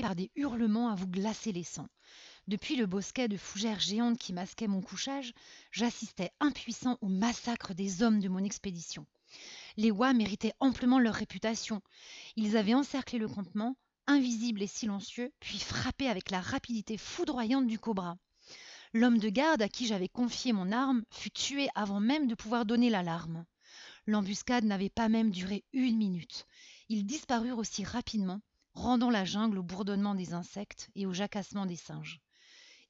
par des hurlements à vous glacer les sangs. Depuis le bosquet de fougères géantes qui masquait mon couchage, j'assistais impuissant au massacre des hommes de mon expédition. Les Wa méritaient amplement leur réputation. Ils avaient encerclé le campement, invisibles et silencieux, puis frappé avec la rapidité foudroyante du cobra. L'homme de garde à qui j'avais confié mon arme fut tué avant même de pouvoir donner l'alarme. L'embuscade n'avait pas même duré 1 minute. Ils disparurent aussi rapidement, rendant la jungle au bourdonnement des insectes et au jacassement des singes.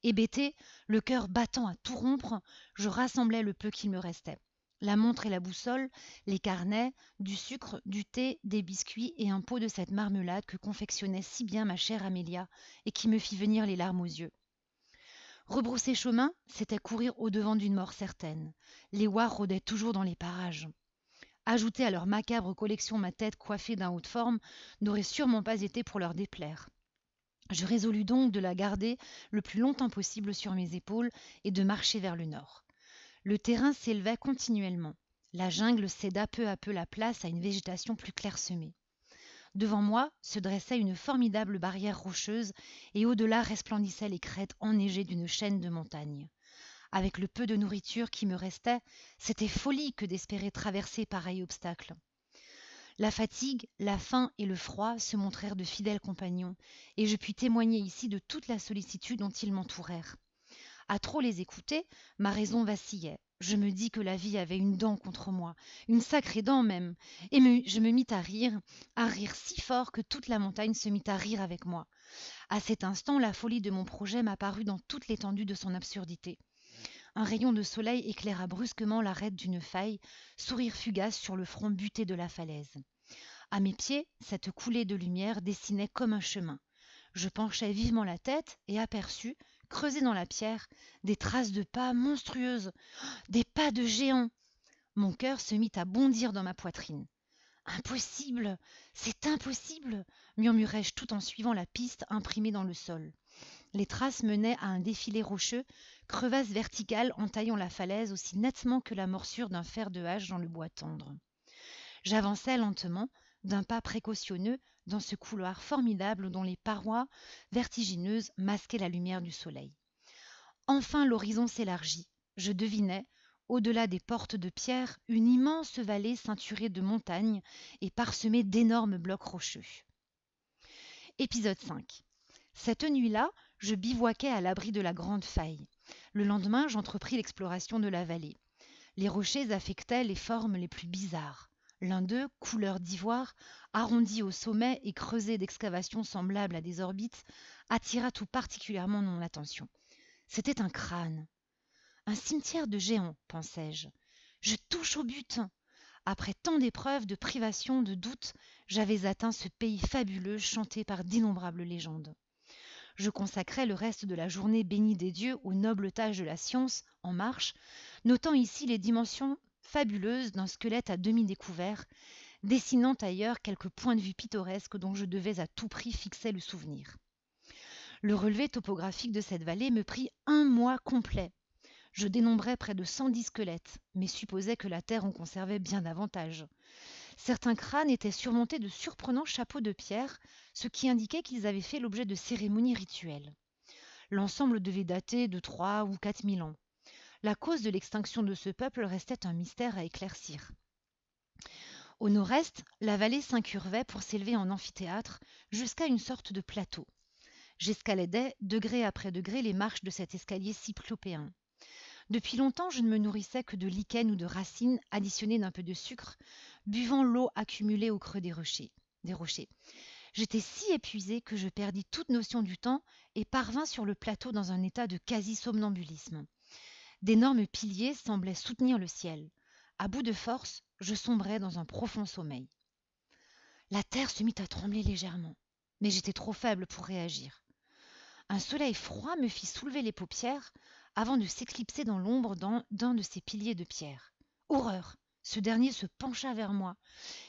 Hébété, le cœur battant à tout rompre, je rassemblais le peu qu'il me restait. La montre et la boussole, les carnets, du sucre, du thé, des biscuits et un pot de cette marmelade que confectionnait si bien ma chère Amélia et qui me fit venir les larmes aux yeux. Rebrousser chemin, c'était courir au-devant d'une mort certaine. Les Wa rôdaient toujours dans les parages. Ajouter à leur macabre collection ma tête coiffée d'un haut de forme n'aurait sûrement pas été pour leur déplaire. Je résolus donc de la garder le plus longtemps possible sur mes épaules et de marcher vers le nord. Le terrain s'élevait continuellement. La jungle céda peu à peu la place à une végétation plus clairsemée. Devant moi se dressait une formidable barrière rocheuse et au-delà resplendissaient les crêtes enneigées d'une chaîne de montagnes. Avec le peu de nourriture qui me restait, c'était folie que d'espérer traverser pareil obstacle. La fatigue, la faim et le froid se montrèrent de fidèles compagnons, et je puis témoigner ici de toute la sollicitude dont ils m'entourèrent. À trop les écouter, ma raison vacillait. Je me dis que la vie avait une dent contre moi, une sacrée dent même, et je me mis à rire si fort que toute la montagne se mit à rire avec moi. À cet instant, la folie de mon projet m'apparut dans toute l'étendue de son absurdité. Un rayon de soleil éclaira brusquement l'arête d'une faille, sourire fugace sur le front buté de la falaise. À mes pieds, cette coulée de lumière dessinait comme un chemin. Je penchai vivement la tête et aperçus, creusés dans la pierre, des traces de pas monstrueuses, des pas de géants. Mon cœur se mit à bondir dans ma poitrine. Impossible, c'est impossible, murmurai-je tout en suivant la piste imprimée dans le sol. Les traces menaient à un défilé rocheux, crevasse verticale entaillant la falaise aussi nettement que la morsure d'un fer de hache dans le bois tendre. J'avançai lentement, d'un pas précautionneux, dans ce couloir formidable dont les parois vertigineuses masquaient la lumière du soleil. Enfin l'horizon s'élargit. Je devinai, au-delà des portes de pierre, une immense vallée ceinturée de montagnes et parsemée d'énormes blocs rocheux. Épisode 5. Cette nuit-là, je bivouaquai à l'abri de la grande faille. Le lendemain, j'entrepris l'exploration de la vallée. Les rochers affectaient les formes les plus bizarres. L'un d'eux, couleur d'ivoire, arrondi au sommet et creusé d'excavations semblables à des orbites, attira tout particulièrement mon attention. C'était un crâne. Un cimetière de géants, pensai-je. Je touche au but. Après tant d'épreuves, de privations, de doutes, j'avais atteint ce pays fabuleux chanté par d'innombrables légendes. Je consacrai le reste de la journée bénie des dieux aux nobles tâches de la science en marche, notant ici les dimensions fabuleuses d'un squelette à demi découvert, dessinant ailleurs quelques points de vue pittoresques dont je devais à tout prix fixer le souvenir. Le relevé topographique de cette vallée me prit 1 mois complet. Je dénombrai près de 110 squelettes, mais supposais que la terre en conservait bien davantage. Certains crânes étaient surmontés de surprenants chapeaux de pierre, ce qui indiquait qu'ils avaient fait l'objet de cérémonies rituelles. L'ensemble devait dater de 3 ou 4 000 ans. La cause de l'extinction de ce peuple restait un mystère à éclaircir. Au nord-est, la vallée s'incurvait pour s'élever en amphithéâtre jusqu'à une sorte de plateau. J'escaladais, degré après degré, les marches de cet escalier cyclopéen. Depuis longtemps, je ne me nourrissais que de lichens ou de racines additionnées d'un peu de sucre, buvant l'eau accumulée au creux des rochers. J'étais si épuisé que je perdis toute notion du temps et parvins sur le plateau dans un état de quasi-somnambulisme. D'énormes piliers semblaient soutenir le ciel. À bout de force, je sombrais dans un profond sommeil. La terre se mit à trembler légèrement, mais j'étais trop faible pour réagir. Un soleil froid me fit soulever les paupières avant de s'éclipser dans l'ombre d'un de ces piliers de pierre. Horreur! Ce dernier se pencha vers moi.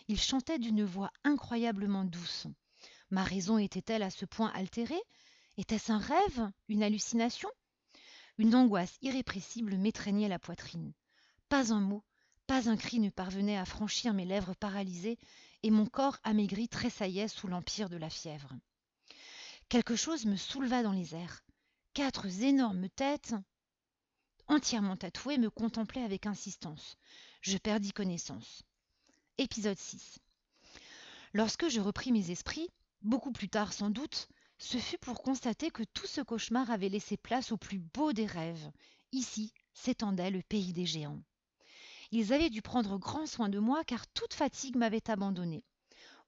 Il chantait d'une voix incroyablement douce. Ma raison était-elle à ce point altérée? Était-ce un rêve? Une hallucination? Une angoisse irrépressible m'étreignait la poitrine. Pas un mot, pas un cri ne parvenait à franchir mes lèvres paralysées, et mon corps amaigri tressaillait sous l'empire de la fièvre. Quelque chose me souleva dans les airs. 4 énormes têtes, entièrement tatouées, me contemplaient avec insistance. Je perdis connaissance. Épisode 6. Lorsque je repris mes esprits, beaucoup plus tard sans doute, ce fut pour constater que tout ce cauchemar avait laissé place au plus beau des rêves. Ici s'étendait le pays des géants. Ils avaient dû prendre grand soin de moi car toute fatigue m'avait abandonnée.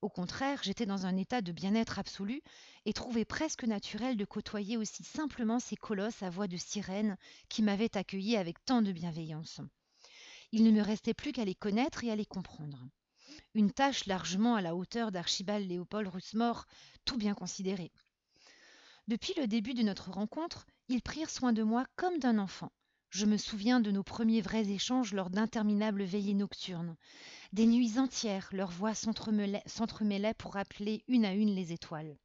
Au contraire, j'étais dans un état de bien-être absolu et trouvais presque naturel de côtoyer aussi simplement ces colosses à voix de sirène qui m'avaient accueilli avec tant de bienveillance. Il ne me restait plus qu'à les connaître et à les comprendre. Une tâche largement à la hauteur d'Archibald Léopold Russmore, tout bien considéré. Depuis le début de notre rencontre, ils prirent soin de moi comme d'un enfant. Je me souviens de nos premiers vrais échanges lors d'interminables veillées nocturnes. Des nuits entières, leurs voix s'entremêlaient pour rappeler une à une les étoiles.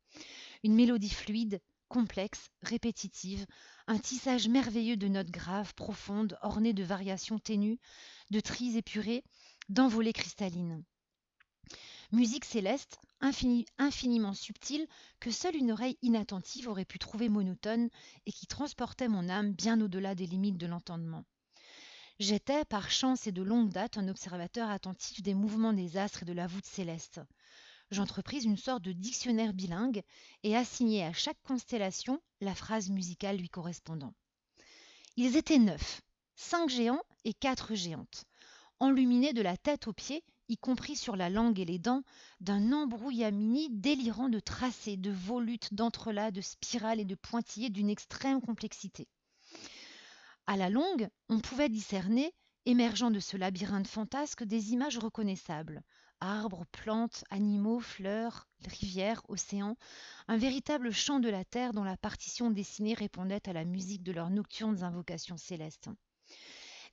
Une mélodie fluide, complexe, répétitive, un tissage merveilleux de notes graves, profondes, ornées de variations ténues, de tris épurés, d'envolées cristallines. Musique céleste, infiniment subtile, que seule une oreille inattentive aurait pu trouver monotone et qui transportait mon âme bien au-delà des limites de l'entendement. J'étais, par chance et de longue date, un observateur attentif des mouvements des astres et de la voûte céleste. J'entrepris une sorte de dictionnaire bilingue et assignai à chaque constellation la phrase musicale lui correspondant. Ils étaient 9, 5 géants et 4 géantes, enluminés de la tête aux pieds, y compris sur la langue et les dents, d'un embrouillamini délirant de tracés, de volutes, d'entrelacs, de spirales et de pointillés d'une extrême complexité. À la longue, on pouvait discerner, émergeant de ce labyrinthe fantasque, des images reconnaissables. Arbres, plantes, animaux, fleurs, rivières, océans, un véritable chant de la terre dont la partition dessinée répondait à la musique de leurs nocturnes invocations célestes.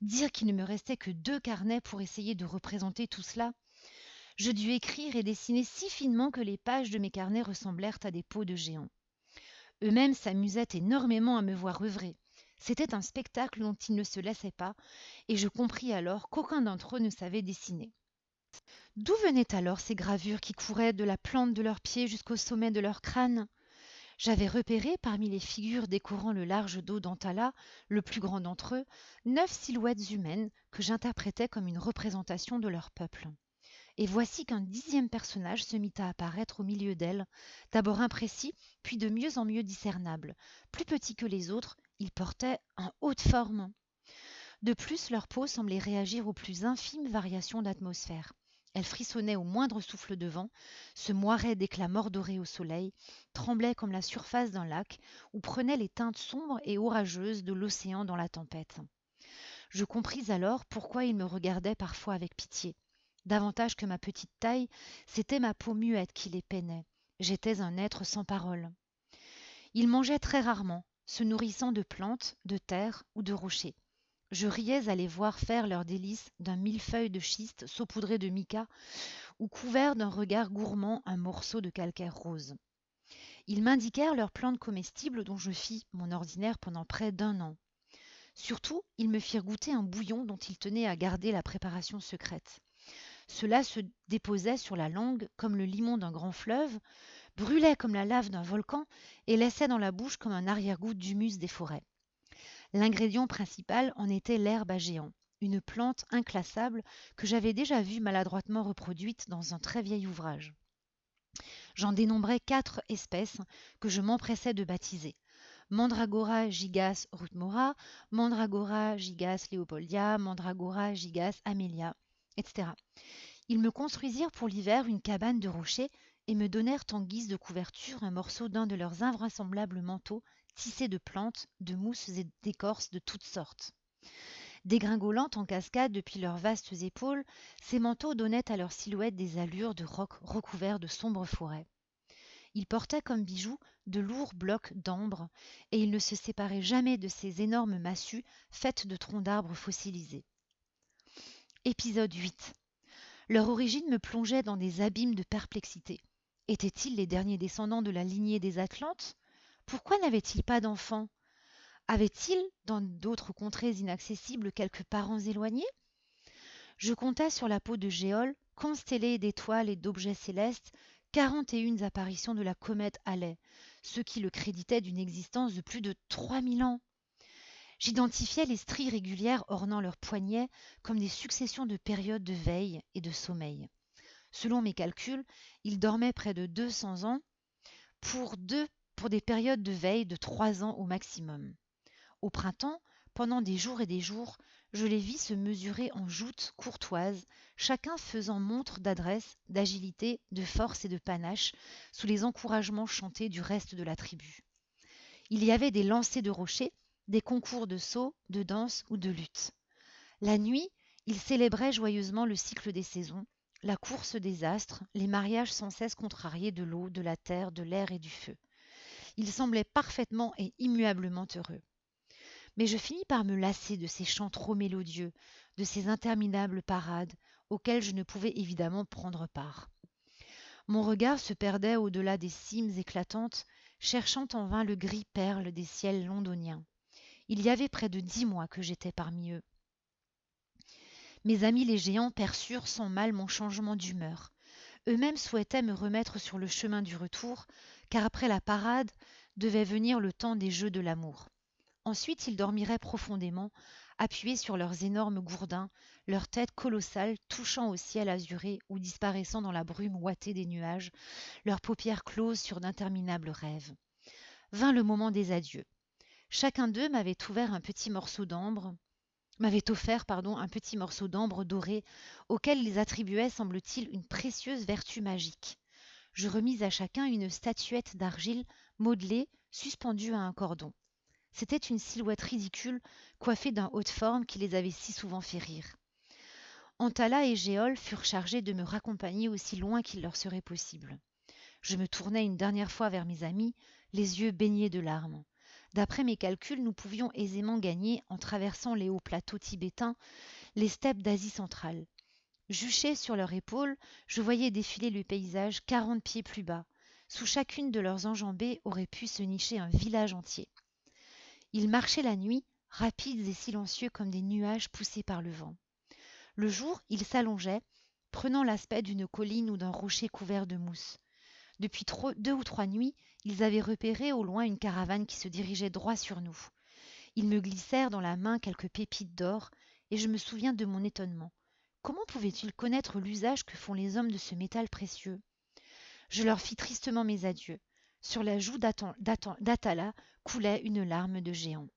Dire qu'il ne me restait que 2 carnets pour essayer de représenter tout cela. Je dus écrire et dessiner si finement que les pages de mes carnets ressemblèrent à des peaux de géants. Eux-mêmes s'amusaient énormément à me voir œuvrer. C'était un spectacle dont ils ne se laissaient pas, et je compris alors qu'aucun d'entre eux ne savait dessiner. D'où venaient alors ces gravures qui couraient de la plante de leurs pieds jusqu'au sommet de leur crâne ? J'avais repéré, parmi les figures décorant le large dos d'Antala, le plus grand d'entre eux, 9 silhouettes humaines que j'interprétais comme une représentation de leur peuple. Et voici qu'un 10e personnage se mit à apparaître au milieu d'elles, d'abord imprécis, puis de mieux en mieux discernable. Plus petit que les autres, il portait un haut de forme. De plus, leur peau semblait réagir aux plus infimes variations d'atmosphère. Elle frissonnait au moindre souffle de vent, se moirait d'éclats mordorés au soleil, tremblait comme la surface d'un lac ou prenait les teintes sombres et orageuses de l'océan dans la tempête. Je compris alors pourquoi ils me regardaient parfois avec pitié. Davantage que ma petite taille, c'était ma peau muette qui les peinait. J'étais un être sans parole. Ils mangeaient très rarement, se nourrissant de plantes, de terre ou de rochers. Je riais à les voir faire leurs délices d'un millefeuille de schiste saupoudré de mica ou couvert d'un regard gourmand un morceau de calcaire rose. Ils m'indiquèrent leurs plantes comestibles dont je fis mon ordinaire pendant près d'1 an. Surtout, ils me firent goûter un bouillon dont ils tenaient à garder la préparation secrète. Cela se déposait sur la langue comme le limon d'un grand fleuve, brûlait comme la lave d'un volcan et laissait dans la bouche comme un arrière-goût d'humus des forêts. L'ingrédient principal en était l'herbe à géant, une plante inclassable que j'avais déjà vue maladroitement reproduite dans un très vieil ouvrage. J'en dénombrais 4 espèces que je m'empressais de baptiser. Mandragora gigas rudmora, Mandragora gigas leopoldia, Mandragora gigas amelia, etc. Ils me construisirent pour l'hiver une cabane de rochers et me donnèrent en guise de couverture un morceau d'un de leurs invraisemblables manteaux tissés de plantes, de mousses et d'écorces de toutes sortes. Dégringolant en cascade depuis leurs vastes épaules, ces manteaux donnaient à leur silhouette des allures de rocs recouverts de sombres forêts. Ils portaient comme bijoux de lourds blocs d'ambre et ils ne se séparaient jamais de ces énormes massues faites de troncs d'arbres fossilisés. Épisode 8. Leur origine me plongeait dans des abîmes de perplexité. Étaient-ils les derniers descendants de la lignée des Atlantes ? Pourquoi n'avaient-ils pas d'enfants ? Avaient-ils, dans d'autres contrées inaccessibles, quelques parents éloignés ? Je comptais sur la peau de géole, constellée d'étoiles et d'objets célestes, 41 apparitions de la comète Halley, ce qui le créditait d'une existence de plus de 3000 ans. J'identifiais les stries régulières ornant leurs poignets comme des successions de périodes de veille et de sommeil. Selon mes calculs, ils dormaient près de 200 ans pour des périodes de veille de 3 ans au maximum. Au printemps, pendant des jours et des jours, je les vis se mesurer en joutes courtoises, chacun faisant montre d'adresse, d'agilité, de force et de panache, sous les encouragements chantés du reste de la tribu. Il y avait des lancers de rochers, des concours de saut, de danse ou de lutte. La nuit, ils célébraient joyeusement le cycle des saisons, la course des astres, les mariages sans cesse contrariés de l'eau, de la terre, de l'air et du feu. Ils semblaient parfaitement et immuablement heureux. Mais je finis par me lasser de ces chants trop mélodieux, de ces interminables parades auxquelles je ne pouvais évidemment prendre part. Mon regard se perdait au-delà des cimes éclatantes, cherchant en vain le gris perle des ciels londoniens. Il y avait près de 10 mois que j'étais parmi eux. Mes amis les géants perçurent sans mal mon changement d'humeur. Eux-mêmes souhaitaient me remettre sur le chemin du retour, car après la parade devait venir le temps des jeux de l'amour. Ensuite, ils dormiraient profondément, appuyés sur leurs énormes gourdins, leurs têtes colossales touchant au ciel azuré ou disparaissant dans la brume ouatée des nuages, leurs paupières closes sur d'interminables rêves. Vint le moment des adieux. Chacun d'eux m'avait offert un petit morceau d'ambre doré auquel ils attribuaient, semble-t-il, une précieuse vertu magique. Je remis à chacun une statuette d'argile modelée, suspendue à un cordon. C'était une silhouette ridicule, coiffée d'un haut de forme qui les avait si souvent fait rire. Antala et Géol furent chargés de me raccompagner aussi loin qu'il leur serait possible. Je me tournai une dernière fois vers mes amis, les yeux baignés de larmes. D'après mes calculs, nous pouvions aisément gagner, en traversant les hauts plateaux tibétains, les steppes d'Asie centrale. Juchés sur leurs épaules, je voyais défiler le paysage 40 pieds plus bas. Sous chacune de leurs enjambées aurait pu se nicher un village entier. Ils marchaient la nuit, rapides et silencieux comme des nuages poussés par le vent. Le jour, ils s'allongeaient, prenant l'aspect d'une colline ou d'un rocher couvert de mousse. Depuis 2 ou 3 nuits, ils avaient repéré au loin une caravane qui se dirigeait droit sur nous. Ils me glissèrent dans la main quelques pépites d'or, et je me souviens de mon étonnement. Comment pouvaient-ils connaître l'usage que font les hommes de ce métal précieux? Je leur fis tristement mes adieux. Sur la joue d'Atala coulait une larme de géant.